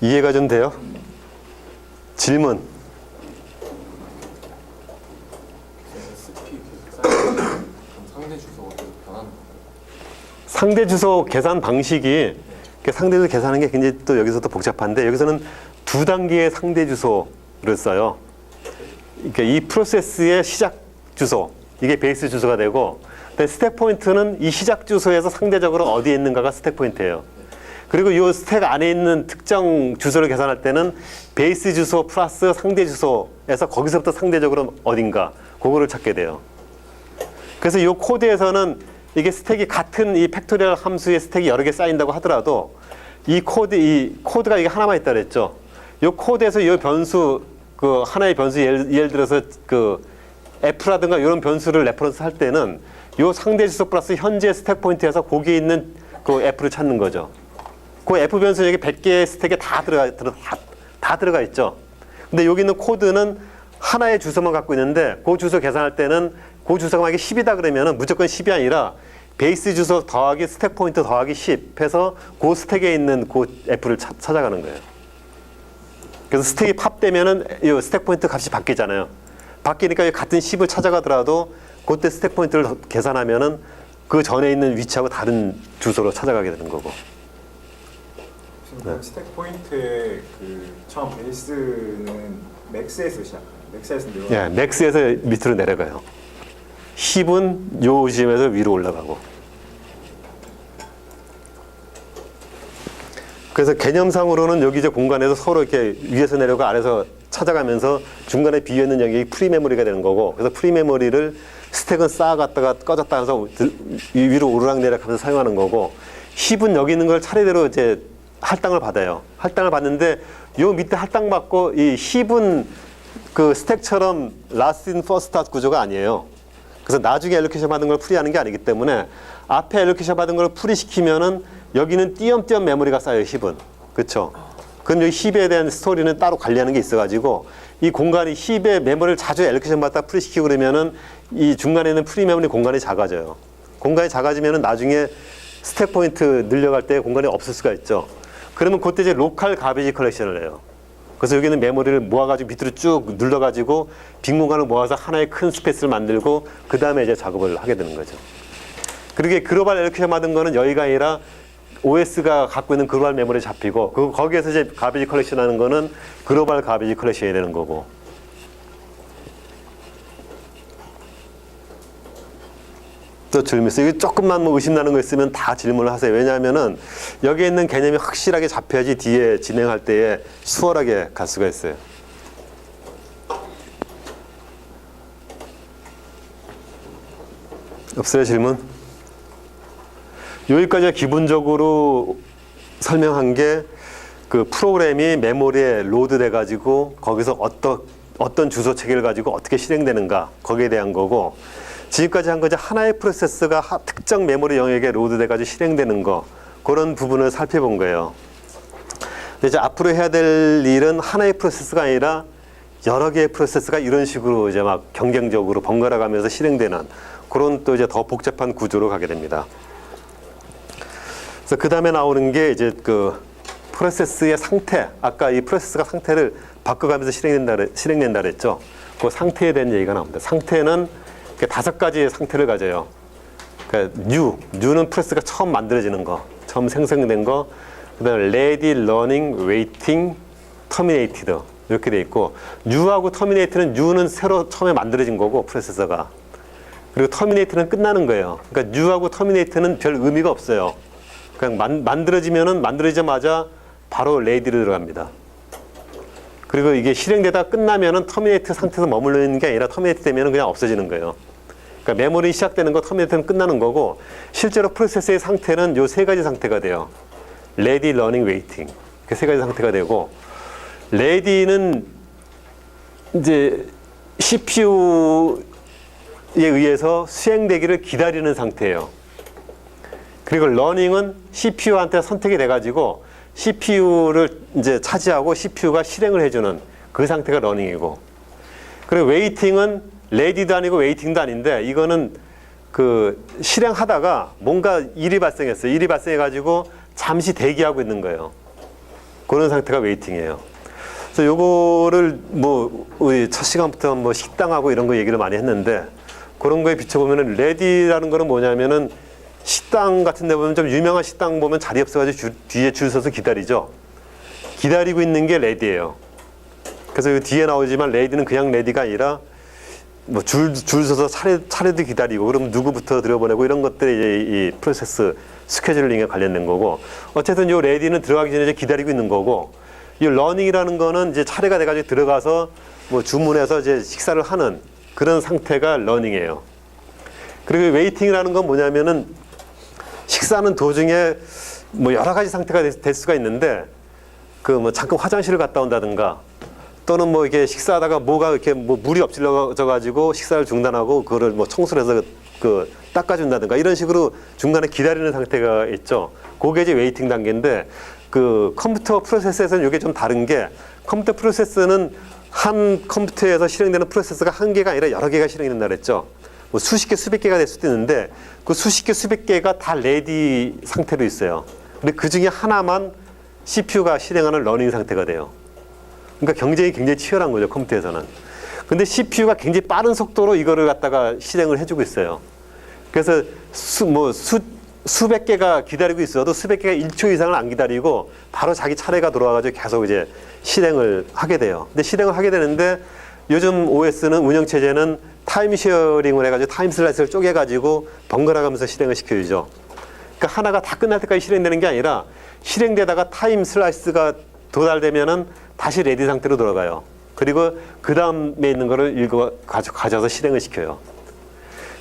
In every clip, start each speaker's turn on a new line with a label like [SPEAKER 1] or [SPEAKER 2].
[SPEAKER 1] 이해가 좀 돼요? 질문.
[SPEAKER 2] SP 계속 쌓이면 그럼 상대 주소가 계속 변하는 거예요?
[SPEAKER 1] 상대 주소 계산 방식이 상대 주소 계산하는 게 굉장히 또 여기서 또 복잡한데, 여기서는 두 단계의 상대 주소를 써요. 그러니까 이 프로세스의 시작 주소, 이게 베이스 주소가 되고, 근데 스택 포인트는 이 시작 주소에서 상대적으로 어디에 있는가가 스택 포인트예요. 그리고 이 스택 안에 있는 특정 주소를 계산할 때는 베이스 주소 플러스 상대 주소에서 거기서부터 상대적으로 어딘가, 그거를 찾게 돼요. 그래서 이 코드에서는 이게 스택이 같은 이 팩토리얼 함수의 스택이 여러 개 쌓인다고 하더라도 이 코드가 이게 하나만 있다 그랬죠. 이 코드에서 이 변수, 그 하나의 변수 예를 들어서 그 F라든가 이런 변수를 레퍼런스 할 때는 이 상대 주소 플러스 현재 스택 포인트에서 거기에 있는 그 F를 찾는 거죠. 그 F 변수 여기 100개의 스택에 다 들어가 있죠. 근데 여기 있는 코드는 하나의 주소만 갖고 있는데, 그 주소 계산할 때는 그 주소가 만약에 10이다 그러면은 무조건 10이 아니라 베이스 주소 더하기 스택 포인트 더하기 10 해서 그 스택에 있는 그 F를 찾아가는 거예요. 그래서 스택이 팝되면은 이 스택 포인트 값이 바뀌잖아요. 바뀌니까 같은 10을 찾아가더라도 그때 스택 포인트를 계산하면은 그 전에 있는 위치하고 다른 주소로 찾아가게 되는 거고.
[SPEAKER 3] 지금 스택 포인트의 그 처음 베이스는 맥스에서 시작해요. 맥스에서 내려가요.
[SPEAKER 1] 예, 맥스에서 밑으로 내려가요. 10은 요 지점에서 위로 올라가고. 그래서 개념상으로는 여기 이제 공간에서 서로 이렇게 위에서 내려가 아래에서 찾아가면서 중간에 비어있는 영역이 프리메모리가 되는 거고, 그래서 프리메모리를 스택은 쌓아갔다가 꺼졌다 해서 위로 오르락내리락 하면서 사용하는 거고, 10은 여기 있는 걸 차례대로 이제 할당을 받아요. 할당을 받는데 요 밑에 할당 받고 이 10은 그 스택처럼 last in first out 구조가 아니에요. 그래서 나중에 엘로케이션 받은 걸 풀이하는 게 아니기 때문에 앞에 엘로케이션 받은 걸 풀이시키면은 여기는 띄엄띄엄 메모리가 쌓여요, 10은. 그렇죠? 그럼 여기 10에 대한 스토리는 따로 관리하는 게 있어가지고 이 공간이 10의 메모리를 자주 엘로케이션 받다 풀이시키고 그러면은 이 중간에 있는 프리 메모리 공간이 작아져요. 공간이 작아지면은 나중에 스택 포인트 늘려갈 때 공간이 없을 수가 있죠. 그러면 그때 이제 로컬 가베지 컬렉션을 해요. 그래서 여기는 메모리를 모아가지고 밑으로 쭉 눌러가지고 빈 공간을 모아서 하나의 큰 스페이스를 만들고 그 다음에 이제 작업을 하게 되는 거죠. 그렇게 글로벌 엘로케이션 받은 거는 여기가 아니라 OS가 갖고 있는 글로벌 메모리에 잡히고 거기에서 이제 가베지 컬렉션 하는 거는 글로벌 가베지 컬렉션이 되는 거고. 또 질문 있어요. 이게 조금만 뭐 의심나는 거 있으면 다 질문을 하세요. 왜냐하면은 여기에 있는 개념이 확실하게 잡혀야지 뒤에 진행할 때에 수월하게 갈 수가 있어요. 없어요, 질문? 여기까지가 기본적으로 설명한 게 그 프로그램이 메모리에 로드 돼가지고 거기서 어떤 주소 체계를 가지고 어떻게 실행되는가 거기에 대한 거고, 지금까지 한 거지 하나의 프로세스가 특정 메모리 영역에 로드 돼가지고 실행되는 거, 그런 부분을 살펴본 거예요. 근데 이제 앞으로 해야 될 일은 하나의 프로세스가 아니라 여러 개의 프로세스가 이런 식으로 이제 막 경쟁적으로 번갈아 가면서 실행되는 그런 또 이제 더 복잡한 구조로 가게 됩니다. 그래서 그 다음에 나오는 게 이제 그 프로세스의 상태, 아까 이 프로세스가 상태를 바꿔가면서 실행된다 그랬죠. 그 상태에 대한 얘기가 나옵니다. 상태는 5가지의 상태를 가져요. 그러니까 new는 프로세스가 처음 만들어지는 거, 처음 생성된 거, 그다음에 ready, learning, waiting, terminated 이렇게 돼 있고, new하고 terminate는 new는 새로 처음에 만들어진 거고 프로세서가, 그리고 terminate는 끝나는 거예요. 그러니까 new하고 terminate는 별 의미가 없어요. 그냥 만들어지자마자 바로 ready로 들어갑니다. 그리고 이게 실행되다 끝나면은 터미네이트 상태에서 머물러 있는 게 아니라 터미네이트 되면은 그냥 없어지는 거예요. 그러니까 메모리 시작되는 거 터미네이트는 끝나는 거고, 실제로 프로세스의 상태는 요 3가지 상태가 돼요. ready, learning, waiting. 그 3가지 상태가 되고, ready는 이제 CPU에 의해서 수행되기를 기다리는 상태예요. 그리고 learning은 CPU한테 선택이 돼가지고 CPU를 이제 차지하고 CPU가 실행을 해주는 그 상태가 러닝이고, 그리고 웨이팅은 레디도 아니고 웨이팅도 아닌데, 이거는 그 실행하다가 뭔가 일이 발생했어요. 일이 발생해가지고 잠시 대기하고 있는 거예요. 그런 상태가 웨이팅이에요. 그래서 요거를 뭐 우리 첫 시간부터 뭐 식당하고 이런 거 얘기를 많이 했는데 그런 거에 비춰보면은 레디라는 거는 뭐냐면은 식당 같은 데 보면 좀 유명한 식당 보면 자리 없어가지고 뒤에 줄 서서 기다리죠. 기다리고 있는 게 레디예요. 그래서 이 뒤에 나오지만 레디는 그냥 레디가 아니라 뭐 줄 서서 차례도 기다리고 그럼 누구부터 들여보내고 이런 것들이 이제 이 프로세스 스케줄링에 관련된 거고 어쨌든 요 레디는 들어가기 전에 이제 기다리고 있는 거고 이 러닝이라는 거는 이제 차례가 돼가지고 들어가서 뭐 주문해서 이제 식사를 하는 그런 상태가 러닝이에요. 그리고 웨이팅이라는 건 뭐냐면은 식사는 도중에 뭐 여러 가지 상태가 될 수가 있는데 그 뭐 잠깐 화장실을 갔다 온다든가 또는 뭐 이렇게 식사하다가 뭐가 이렇게 뭐 물이 엎질러져 가지고 식사를 중단하고 그거를 뭐 청소를 해서 그 닦아준다든가 이런 식으로 중간에 기다리는 상태가 있죠. 그게 이제 웨이팅 단계인데 그 컴퓨터 프로세스에서는 이게 좀 다른 게 컴퓨터 프로세스는 한 컴퓨터에서 실행되는 프로세스가 한 개가 아니라 여러 개가 실행된다 그랬죠. 뭐 수십 개, 수백 개가 될 수도 있는데 그 수십 개, 수백 개가 다 레디 상태로 있어요. 근데 그 중에 하나만 CPU가 실행하는 러닝 상태가 돼요. 그러니까 경쟁이 굉장히 치열한 거죠, 컴퓨터에서는. 근데 CPU가 굉장히 빠른 속도로 이거를 갖다가 실행을 해주고 있어요. 그래서 수백 개가 기다리고 있어도 수백 개가 1초 이상을 안 기다리고 바로 자기 차례가 돌아와가지고 계속 이제 실행을 하게 돼요. 근데 실행을 하게 되는데 요즘 OS는 운영체제는 타임 쉐어링을 해가지고 타임 슬라이스를 쪼개가지고 번갈아 가면서 실행을 시켜주죠. 그러니까 하나가 다 끝날 때까지 실행되는 게 아니라 실행되다가 타임 슬라이스가 도달되면은 다시 레디 상태로 돌아가요. 그리고 그 다음에 있는 거를 가져서 실행을 시켜요.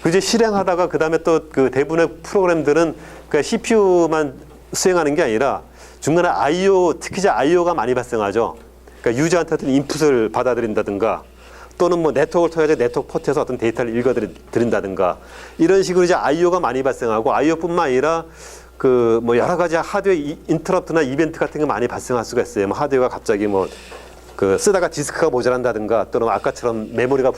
[SPEAKER 1] 그 이제 실행하다가 그 다음에 또 그 대부분의 프로그램들은 그 CPU만 수행하는 게 아니라 중간에 I/O, 특히 이제 I/O가 많이 발생하죠. 그러니까 유저한테 어떤 인풋을 받아들인다든가 또는 뭐 네트워크를 통해서 네트워크 포트에서 어떤 데이터를 읽어드린다든가 이런 식으로 이제 I/O가 많이 발생하고 I/O뿐만 아니라 그 뭐 여러 가지 하드웨어 인터럽트나 이벤트 같은 게 많이 발생할 수가 있어요. 뭐 하드웨어가 갑자기 뭐 그 쓰다가 디스크가 모자란다든가 또는 아까처럼 메모리가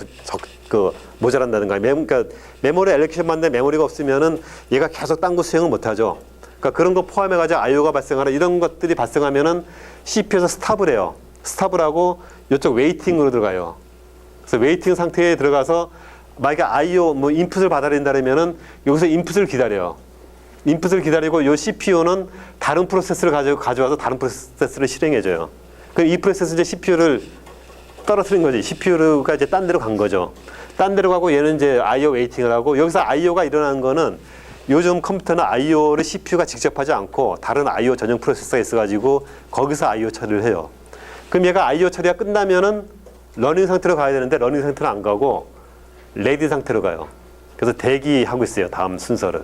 [SPEAKER 1] 모자란다든가 그러니까 메모리 엘리케이션 받는데 메모리가 없으면은 얘가 계속 딴 거 수행을 못 하죠. 그러니까 그런 거 포함해 가지고 I/O가 발생하는 이런 것들이 발생하면은 CPU에서 스탑을 해요. 스탑을 하고 이쪽 웨이팅으로 들어가요. 그래서 웨이팅 상태에 들어가서 만약에 I/O 뭐 인풋을 받아들인다면은 여기서 인풋을 기다려요. 인풋을 기다리고 이 CPU는 다른 프로세스를 가져와서 다른 프로세스를 실행해줘요. 그럼 이 프로세스 이제 CPU를 떨어뜨린 거지. CPU가 이제 딴 데로 간 거죠. 딴 데로 가고 얘는 이제 I/O 웨이팅을 하고 여기서 I/O가 일어나는 거는 요즘 컴퓨터는 I/O를 CPU가 직접 하지 않고 다른 I/O 전용 프로세서가 있어가지고 거기서 I/O 처리를 해요. 그럼 얘가 I/O 처리가 끝나면은 러닝 상태로 가야 되는데 러닝 상태로 안 가고 레디 상태로 가요. 그래서 대기하고 있어요. 다음 순서를.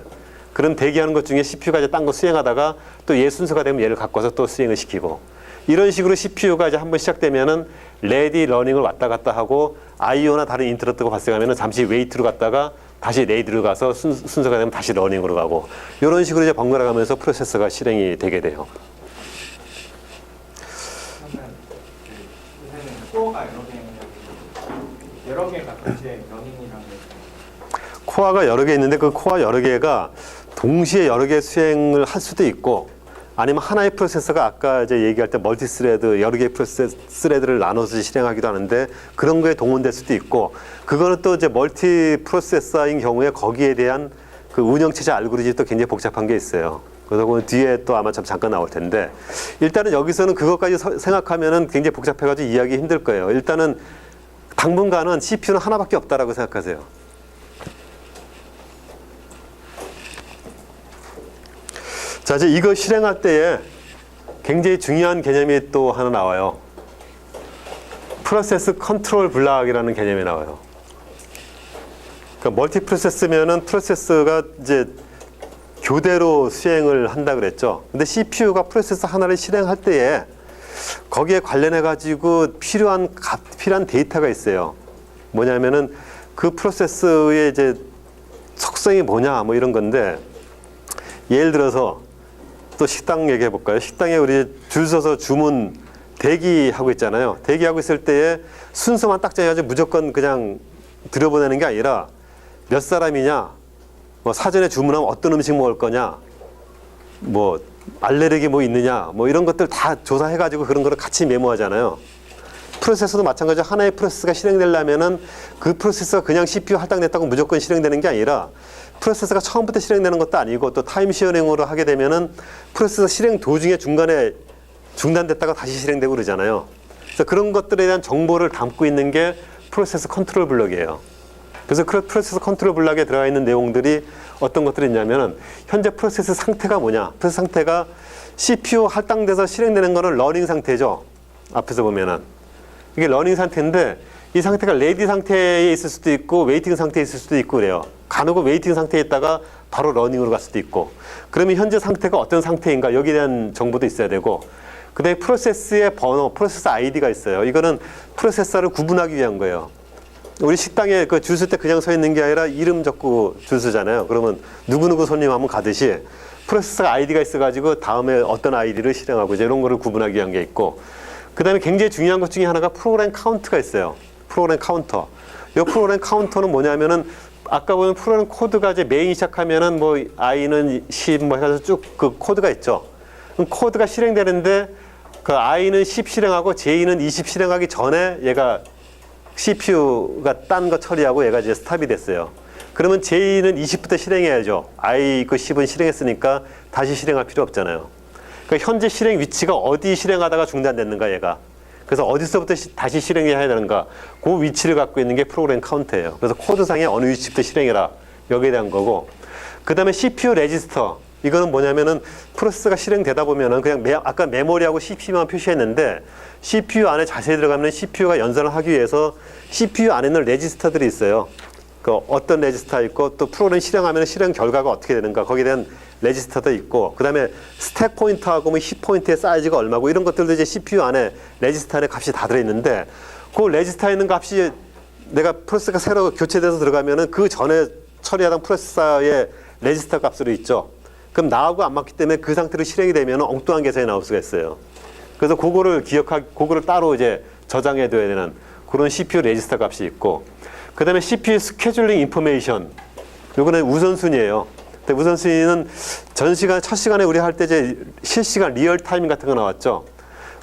[SPEAKER 1] 그럼 대기하는 것 중에 CPU가 이제 딴 거 수행하다가 또 얘 순서가 되면 얘를 갖고 와서 또 수행을 시키고 이런 식으로 CPU가 이제 한번 시작되면은 레디 러닝을 왔다 갔다 하고 I/O나 다른 인터럽트가 발생하면은 잠시 웨이트로 갔다가 다시 레디로 가서 순서가 되면 다시 러닝으로 가고 이런 식으로 이제 번갈아 가면서 프로세서가 실행이 되게 돼요.
[SPEAKER 2] 그러면 요새는 코어가 여러 개가 동시에 러닝이라고
[SPEAKER 1] 코어가 여러 개 있는데 그 코어 여러 개가 동시에 여러 개 수행을 할 수도 있고 아니면 하나의 프로세서가 아까 이제 얘기할 때 멀티스레드 여러 개의 스레드를 나눠서 실행하기도 하는데 그런 거에 동원될 수도 있고 그거는 또 이제 멀티 프로세서인 경우에 거기에 대한 그 운영체제 알고리즘이 또 굉장히 복잡한 게 있어요. 그래서 그 뒤에 또 아마 잠깐 나올 텐데 일단은 여기서는 그것까지 생각하면은 굉장히 복잡해가지고 이해하기 힘들 거예요. 일단은 당분간은 CPU는 하나밖에 없다라고 생각하세요. 자, 이제 이거 실행할 때에 굉장히 중요한 개념이 또 하나 나와요. 프로세스 컨트롤 블락이라는 개념이 나와요. 그러니까 멀티 프로세스면은 프로세스가 이제 교대로 수행을 한다 그랬죠. 근데 CPU가 프로세스 하나를 실행할 때에 거기에 관련해 가지고 필요한 데이터가 있어요. 뭐냐면은 그 프로세스의 이제 속성이 뭐냐 뭐 이런 건데 예를 들어서 또 식당 얘기해 볼까요? 식당에 우리 줄 서서 주문 대기하고 있잖아요. 대기하고 있을 때에 순서만 딱 정해가지고 무조건 그냥 들여보내는 게 아니라 몇 사람이냐, 뭐 사전에 주문하면 어떤 음식 먹을 거냐, 뭐 알레르기 뭐 있느냐, 뭐 이런 것들 다 조사해가지고 그런 거를 같이 메모하잖아요. 프로세서도 마찬가지로 하나의 프로세스가 실행되려면은 그 프로세서가 그냥 CPU 할당됐다고 무조건 실행되는 게 아니라 프로세서가 처음부터 실행되는 것도 아니고 또 타임 시어링으로 하게 되면은 프로세서 실행 도중에 중간에 중단됐다가 다시 실행되고 그러잖아요. 그래서 그런 것들에 대한 정보를 담고 있는 게 프로세서 컨트롤 블럭이에요. 그래서 그 프로세서 컨트롤 블럭에 들어가 있는 내용들이 어떤 것들이 있냐면은 현재 프로세스 상태가 뭐냐. 프로세스 상태가 CPU 할당돼서 실행되는 거는 러닝 상태죠. 앞에서 보면은. 이게 러닝 상태인데 이 상태가 레디 상태에 있을 수도 있고 웨이팅 상태에 있을 수도 있고 그래요. 간혹은 웨이팅 상태에 있다가 바로 러닝으로 갈 수도 있고. 그러면 현재 상태가 어떤 상태인가 여기에 대한 정보도 있어야 되고 그 다음에 프로세스의 번호, 프로세스 아이디가 있어요. 이거는 프로세서를 구분하기 위한 거예요. 우리 식당에 그 줄 쓸 때 그냥 서 있는 게 아니라 이름 적고 줄 서잖아요. 그러면 누구누구 손님 하면 가듯이 프로세서 아이디가 있어가지고 다음에 어떤 아이디를 실행하고 이제 이런 거를 구분하기 위한 게 있고 그 다음에 굉장히 중요한 것 중에 하나가 프로그램 카운트가 있어요. 프로그램 카운터. 이 프로그램 카운터는 뭐냐면은 아까 보면 프로그램 코드가 이제 메인 시작하면은 뭐 i는 10 뭐 해서 쭉 그 코드가 있죠. 그럼 코드가 실행되는데 그 i는 10 실행하고 j는 20 실행하기 전에 얘가 CPU가 딴 거 처리하고 얘가 이제 스탑이 됐어요. 그러면 j는 20부터 실행해야죠. i 그 10은 실행했으니까 다시 실행할 필요 없잖아요. 그러니까 현재 실행 위치가 어디 실행하다가 중단됐는가 얘가. 그래서 어디서부터 다시 실행해야 되는가. 그 위치를 갖고 있는 게 프로그램 카운트예요. 그래서 코드상에 어느 위치부터 실행해라. 여기에 대한 거고. 그 다음에 CPU 레지스터. 이거는 뭐냐면은 프로세스가 실행되다 보면은 그냥 아까 메모리하고 CPU만 표시했는데 CPU 안에 자세히 들어가면 CPU가 연산을 하기 위해서 CPU 안에는 레지스터들이 있어요. 그 어떤 레지스터 있고 또 프로그램 실행하면 실행 결과가 어떻게 되는가 거기에 대한 레지스터도 있고 그 다음에 스택 포인트하고 뭐 힙 포인트의 사이즈가 얼마고 이런 것들도 이제 CPU 안에 레지스터 안에 값이 다 들어있는데 그 레지스터에 있는 값이 내가 프로세스가 새로 교체돼서 들어가면은 그 전에 처리하던 프로세서의 레지스터 값으로 있죠. 그럼 나하고 안 맞기 때문에 그 상태로 실행이 되면 엉뚱한 계산이 나올 수가 있어요. 그래서 그거를 따로 이제 저장해 둬야 되는 그런 CPU 레지스터 값이 있고 그 다음에 CPU 스케줄링 인포메이션. 요거는 우선순위예요. 근데 우선순위는 첫 시간에 우리 할 때 이제 실시간 리얼 타임 같은 거 나왔죠.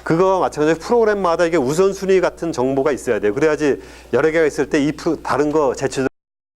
[SPEAKER 1] 그거와 마찬가지로 프로그램마다 이게 우선순위 같은 정보가 있어야 돼요. 그래야지 여러 개가 있을 때 다른 거 제출되는